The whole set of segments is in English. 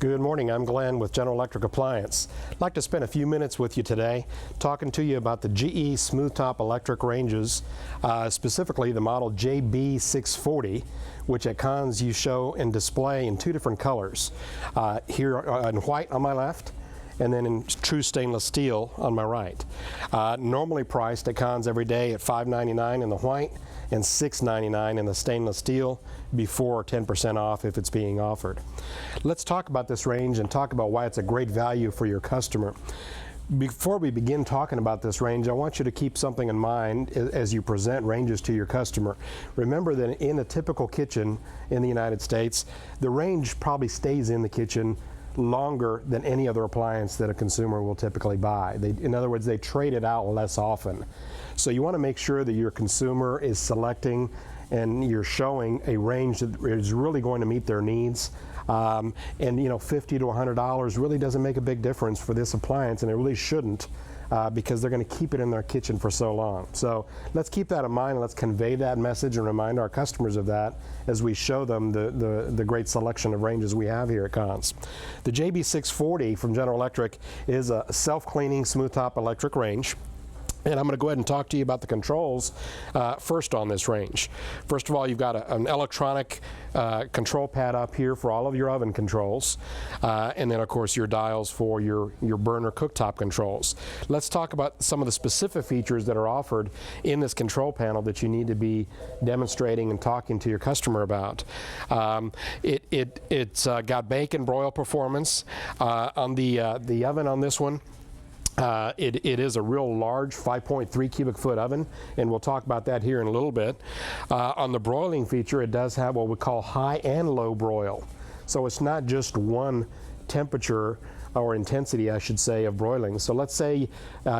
Good morning, I'm Glenn with General Electric Appliance. I'd like to spend a few minutes with you today talking to you about the GE Smooth Top electric ranges, specifically the model JB640, which at cons you show and display in two different colors. Here in white on my left, and then in true stainless steel on my right. Normally priced at cons every day at $5.99 in the white and $6.99 in the stainless steel, before 10% off if it's being offered. Let's talk about this range and talk about why it's a great value for your customer. Before we begin talking about this range, I want you to keep something in mind as you present ranges to your customer. Remember that in a typical kitchen in the United States, the range probably stays in the kitchen longer than any other appliance that a consumer will typically buy. In other words, they trade it out less often. So you want to make sure that your consumer is selecting and you're showing a range that is really going to meet their needs. And you know, $50 to $100 really doesn't make a big difference for this appliance, and it really shouldn't, because they're going to keep it in their kitchen for so long. So let's keep that in mind, and let's convey that message and remind our customers of that as we show them the great selection of ranges we have here at Cons. The JB640 from General Electric is a self-cleaning smooth top electric range. And I'm going to go ahead and talk to you about the controls first on this range. First of all, you've got an electronic control pad up here for all of your oven controls, and then of course your dials for your burner cooktop controls. Let's talk about some of the specific features that are offered in this control panel that you need to be demonstrating and talking to your customer about. It's got bake and broil performance on the oven on this one. It is a real large 5.3 cubic foot oven, and we'll talk about that here in a little bit. On the broiling feature, it does have what we call high and low broil. So it's not just one temperature or intensity, I should say, of broiling. So let's say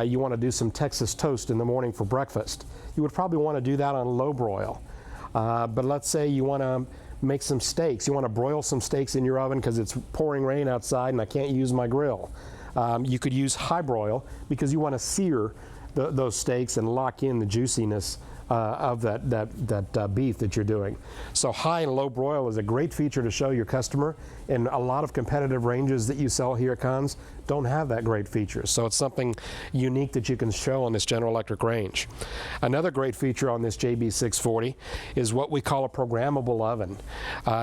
you want to do some Texas toast in the morning for breakfast. You would probably want to do that on low broil. But let's say you want to make some steaks. You want to broil some steaks in your oven because it's pouring rain outside and I can't use my grill. You could use high broil because you want to sear those steaks and lock in the juiciness of that beef that you're doing. So high and low broil is a great feature to show your customer, and a lot of competitive ranges that you sell here at Cons don't have that great feature. So it's something unique that you can show on this General Electric range. Another great feature on this JB640 is what we call a programmable oven.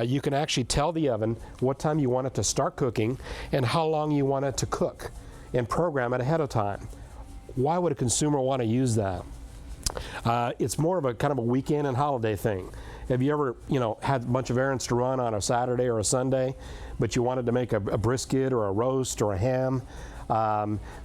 You can actually tell the oven what time you want it to start cooking and how long you want it to cook, and program it ahead of time. Why would a consumer want to use that? It's more of a kind of a weekend and holiday thing. Have you ever, had a bunch of errands to run on a Saturday or a Sunday, but you wanted to make a brisket or a roast or a ham,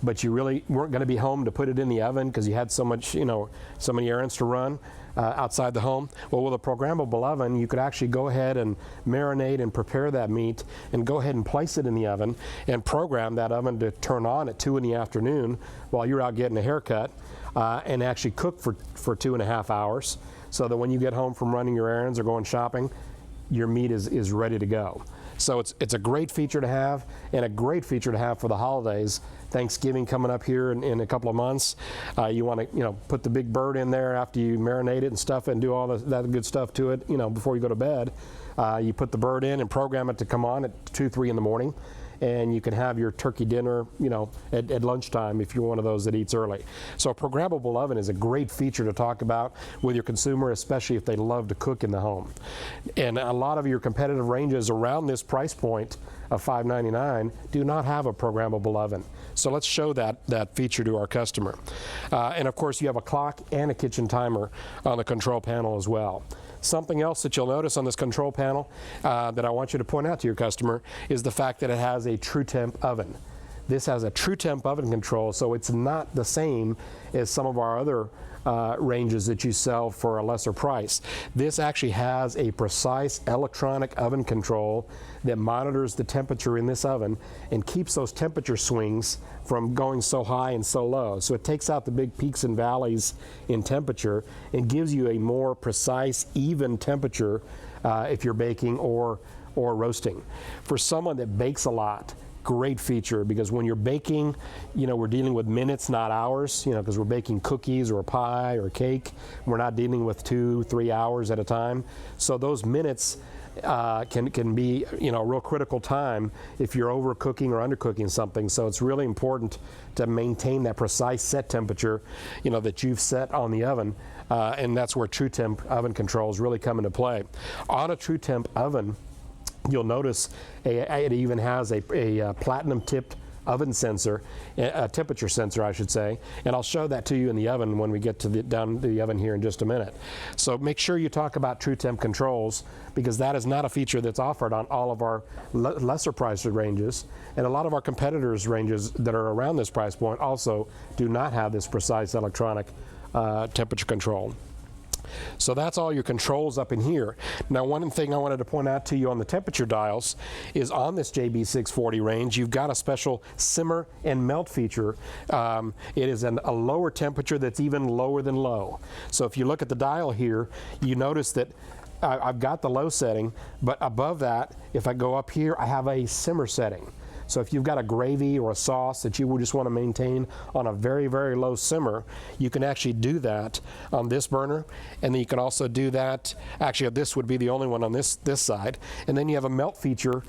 but you really weren't going to be home to put it in the oven because you had so many errands to run outside the home? Well, with a programmable oven, you could actually go ahead and marinate and prepare that meat and go ahead and place it in the oven and program that oven to turn on at 2 in the afternoon while you're out getting a haircut. And actually cook for 2.5 hours, so that when you get home from running your errands or going shopping, your meat is ready to go. So it's a great feature to have, and a great feature to have for the holidays. Thanksgiving coming up here in a couple of months. You want to put the big bird in there after you marinate it and stuff it and do all that good stuff to it before you go to bed. You put the bird in and program it to come on at 2, 3 in the morning. And you can have your turkey dinner, at lunchtime if you're one of those that eats early. So a programmable oven is a great feature to talk about with your consumer, especially if they love to cook in the home. And a lot of your competitive ranges around this price point of $5.99 do not have a programmable oven. So let's show that feature to our customer. And of course, you have a clock and a kitchen timer on the control panel as well. Something else that you'll notice on this control panel that I want you to point out to your customer is the fact that it has a true temp oven. This has a true temp oven control, so it's not the same as some of our other ranges that you sell for a lesser price. This actually has a precise electronic oven control that monitors the temperature in this oven and keeps those temperature swings from going so high and so low. So it takes out the big peaks and valleys in temperature and gives you a more precise, even temperature if you're baking or roasting. For someone that bakes a lot, great feature, because when you're baking, we're dealing with minutes, not hours, because we're baking cookies or a pie or a cake. We're not dealing with 2-3 hours at a time. So those minutes can be, you know, a real critical time if you're overcooking or undercooking something. So it's really important to maintain that precise set temperature, you know, that you've set on the oven, and that's where TrueTemp oven controls really come into play. On a TrueTemp oven, you'll notice it even has a platinum tipped oven sensor, a temperature sensor I should say, and I'll show that to you in the oven when we get to down the oven here in just a minute. So make sure you talk about TrueTemp controls, because that is not a feature that's offered on all of our lesser priced ranges, and a lot of our competitors' ranges that are around this price point also do not have this precise electronic temperature control. So that's all your controls up in here. Now, one thing I wanted to point out to you on the temperature dials is on this JB640 range, you've got a special simmer and melt feature. It is a lower temperature that's even lower than low. So if you look at the dial here, you notice that I've got the low setting, but above that, if I go up here, I have a simmer setting. So if you've got a gravy or a sauce that you would just want to maintain on a very, very low simmer, you can actually do that on this burner. And then you can also do that, actually this would be the only one on this side. And then you have a melt feature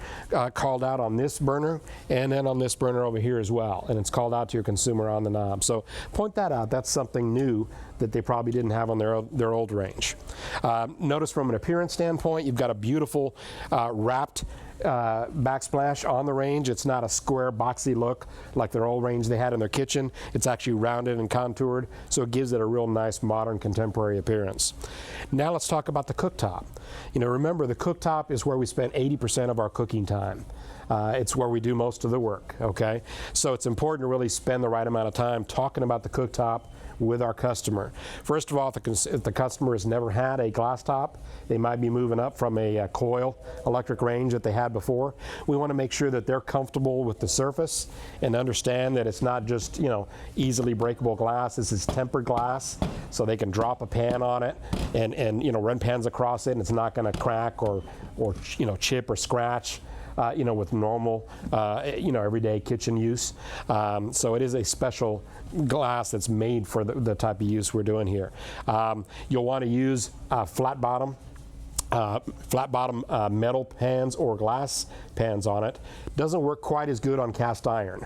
called out on this burner and then on this burner over here as well. And it's called out to your consumer on the knob. So point that out. That's something new that they probably didn't have on their old range. Notice from an appearance standpoint, you've got a beautiful wrapped backsplash on the range. It's not a square boxy look like their old range they had in their kitchen. It's actually rounded and contoured, so it gives it a real nice modern contemporary appearance. Now let's talk about the cooktop. You know, remember the cooktop is where we spend 80% of our cooking time. It's where we do most of the work, okay? So it's important to really spend the right amount of time talking about the cooktop with our customer. First of all, if the customer has never had a glass top, they might be moving up from a coil electric range that they had before. We want to make sure that they're comfortable with the surface and understand that it's not just, you know, easily breakable glass. This is tempered glass, so they can drop a pan on it and you know, run pans across it, and it's not going to crack or you know, chip or scratch. You know, with normal, you know, everyday kitchen use. So it is a special glass that's made for the type of use we're doing here. You'll want to use flat bottom metal pans or glass pans on it. Doesn't work quite as good on cast iron.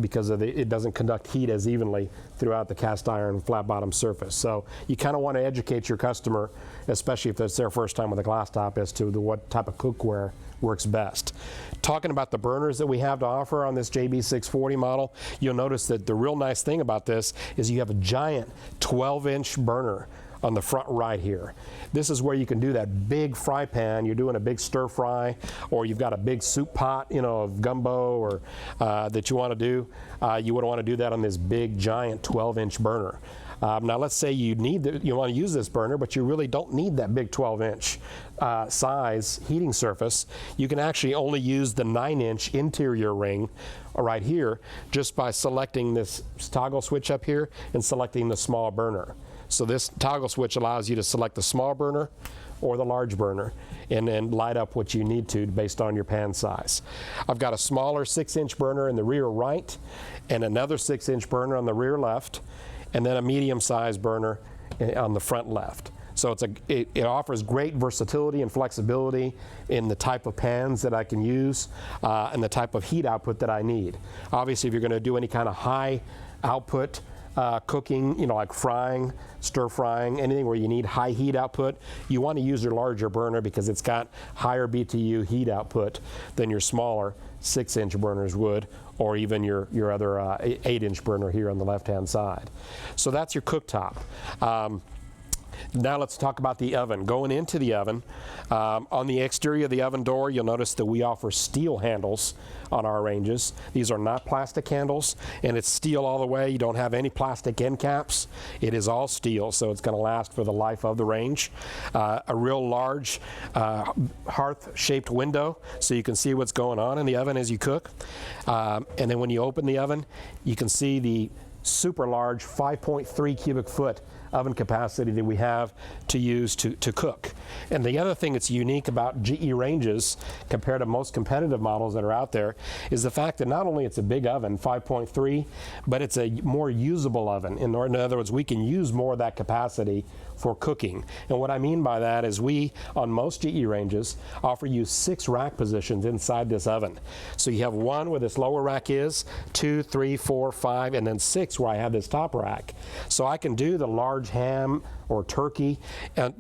Because it doesn't conduct heat as evenly throughout the cast iron flat bottom surface. So you kind of want to educate your customer, especially if it's their first time with a glass top, as to what type of cookware works best. Talking about the burners that we have to offer on this JB640 model, you'll notice that the real nice thing about this is you have a giant 12-inch burner on the front right here. This is where you can do that big fry pan. You're doing a big stir fry, or you've got a big soup pot, you know, of gumbo or that you want to do. You would want to do that on this big giant 12-inch burner. Now let's say you want to use this burner, but you really don't need that big 12-inch size heating surface. You can actually only use the 9-inch interior ring right here just by selecting this toggle switch up here and selecting the small burner. So this toggle switch allows you to select the small burner or the large burner and then light up what you need to based on your pan size. I've got a smaller 6-inch burner in the rear right and another 6-inch burner on the rear left, and then a medium-sized burner on the front left. So it offers great versatility and flexibility in the type of pans that I can use and the type of heat output that I need. Obviously, if you're going to do any kind of high output cooking, you know, like frying, stir frying, anything where you need high heat output, you want to use your larger burner because it's got higher BTU heat output than your smaller 6-inch burners would, or even your other 8-inch burner here on the left-hand side. So that's your cooktop. Now let's talk about the oven. Going into the oven, on the exterior of the oven door, you'll notice that we offer steel handles on our ranges. These are not plastic handles, and it's steel all the way. You don't have any plastic end caps. It is all steel, so it's going to last for the life of the range. A real large hearth-shaped window, so you can see what's going on in the oven as you cook. And then when you open the oven, you can see the super large 5.3 cubic foot oven capacity that we have to use to cook. And the other thing that's unique about GE ranges compared to most competitive models that are out there is the fact that not only it's a big oven, 5.3, but it's a more usable oven. In other words, we can use more of that capacity for cooking. And what I mean by that is we, on most GE ranges, offer you 6 rack positions inside this oven. So you have 1 where this lower rack is, 2, 3, 4, 5, and then 6 where I have this top rack. So I can do the large ham or turkey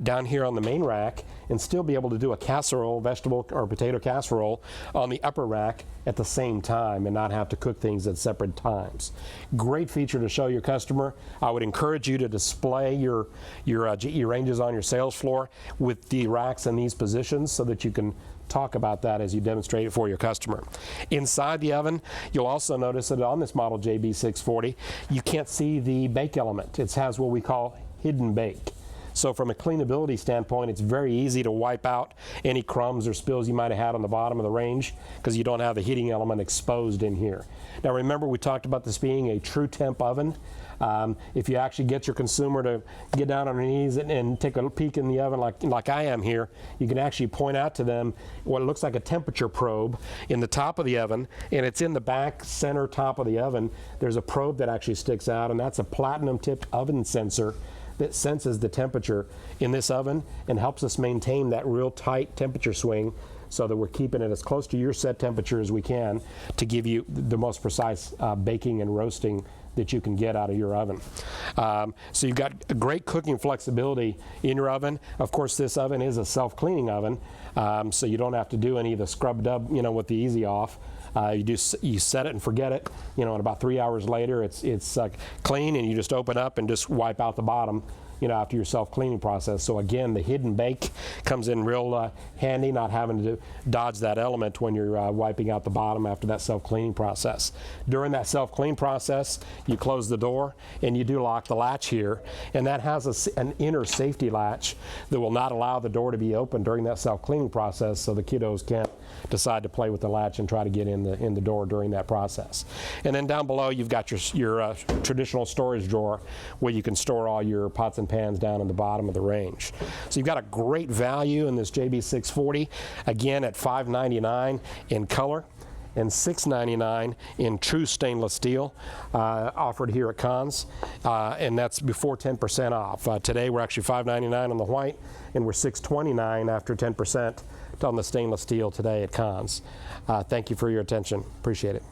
down here on the main rack and still be able to do a casserole, vegetable or potato casserole on the upper rack at the same time and not have to cook things at separate times. Great feature to show your customer. I would encourage you to display your GE ranges on your sales floor with the racks in these positions so that you can talk about that as you demonstrate it for your customer. Inside the oven, you'll also notice that on this model JB640, you can't see the bake element. It has what we call hidden bake. So from a cleanability standpoint, it's very easy to wipe out any crumbs or spills you might have had on the bottom of the range because you don't have the heating element exposed in here. Now remember, we talked about this being a true temp oven. If you actually get your consumer to get down on their knees and take a peek in the oven like I am here, you can actually point out to them what looks like a temperature probe in the top of the oven, and it's in the back center top of the oven. There's a probe that actually sticks out, and that's a platinum tipped oven sensor that senses the temperature in this oven and helps us maintain that real tight temperature swing so that we're keeping it as close to your set temperature as we can to give you the most precise baking and roasting that you can get out of your oven. So you've got a great cooking flexibility in your oven. Of course, this oven is a self-cleaning oven, so you don't have to do any of the scrub dub, with the easy off. You set it and forget it, and about 3 hours later it's clean, and you just open up and just wipe out the bottom, after your self-cleaning process. So again, the hidden bake comes in real handy, not having to dodge that element when you're wiping out the bottom after that self-cleaning process. During that self-clean process, you close the door and you do lock the latch here, and that has an inner safety latch that will not allow the door to be open during that self-cleaning process, so the kiddos can't decide to play with the latch and try to get in the door during that process. And then down below, you've got your traditional storage drawer where you can store all your pots and pans down in the bottom of the range. So you've got a great value in this JB640, again at $599 in color and $699 in true stainless steel, offered here at Conn's, and that's before 10% off. Today we're actually $599 on the white, and we're $629 after 10% on the stainless steel today at Conn's. Thank you for your attention. Appreciate it.